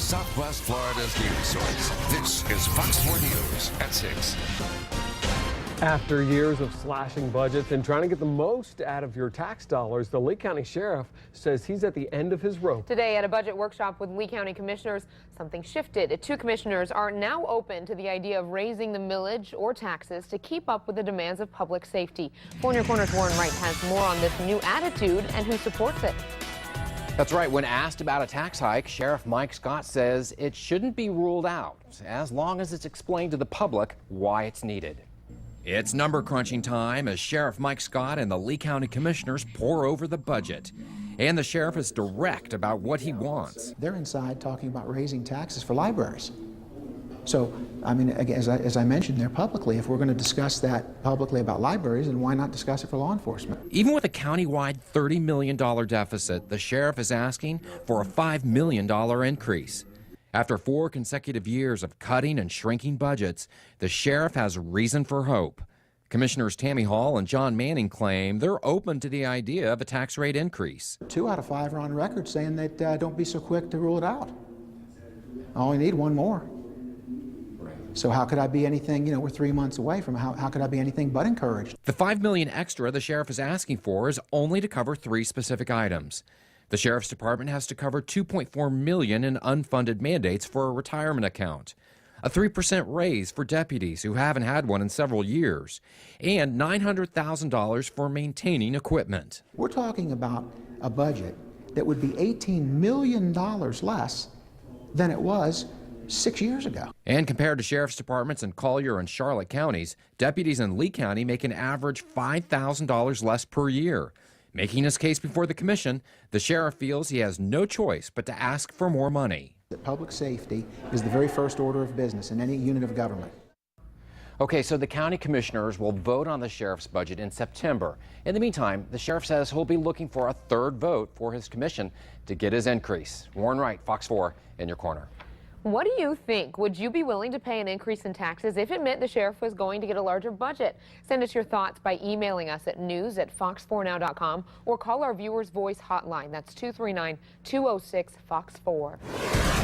Southwest Florida's news source. This is Fox 4 News at 6. After years of slashing budgets and trying to get the most out of your tax dollars, the Lee County Sheriff says he's at the end of his rope. Today at a budget workshop with Lee County commissioners, something shifted. Two commissioners are now open to the idea of raising the millage or taxes to keep up with the demands of public safety. 4 in Your Corner's Warren Wright has more on this new attitude and who supports it. That's right. When asked about a tax hike, Sheriff Mike Scott says it shouldn't be ruled out as long as it's explained to the public why it's needed. It's number crunching time as Sheriff Mike Scott and the Lee County Commissioners pour over the budget. And the sheriff is direct about what he wants. They're inside talking about raising taxes for libraries. So, I mean, as I mentioned there publicly, if we're going to discuss that publicly about libraries, then why not discuss it for law enforcement? Even with a countywide $30 million deficit, the sheriff is asking for a $5 million increase. After 4 consecutive years of cutting and shrinking budgets, the sheriff has reason for hope. Commissioners Tammy Hall and John Manning claim they're open to the idea of a tax rate increase. 2 out of 5 are on record saying that don't be so quick to rule it out. I only need 1 more. So how could I be anything, we're 3 months away from how could I be anything but encouraged? The $5 million extra the sheriff is asking for is only to cover 3 specific items. The Sheriff's Department has to cover $2.4 million in unfunded mandates for a retirement account, a 3% raise for deputies who haven't had one in several years, and $900,000 for maintaining equipment. We're talking about a budget that would be $18 million less than it was 6 years ago. And compared to sheriff's departments in Collier and Charlotte counties, deputies in Lee County make an average $5,000 less per year. Making his case before the commission, the sheriff feels he has no choice but to ask for more money. That public safety is the very first order of business in any unit of government. Okay, so the county commissioners will vote on the sheriff's budget in September. In the meantime, the sheriff says he'll be looking for a 3rd vote for his commission to get his increase. Warren Wright, Fox 4, in your corner. What do you think? Would you be willing to pay an increase in taxes if it meant the sheriff was going to get a larger budget? Send us your thoughts by emailing us at news@fox4now.com or call our Viewers Voice hotline. That's 239-206-FOX4.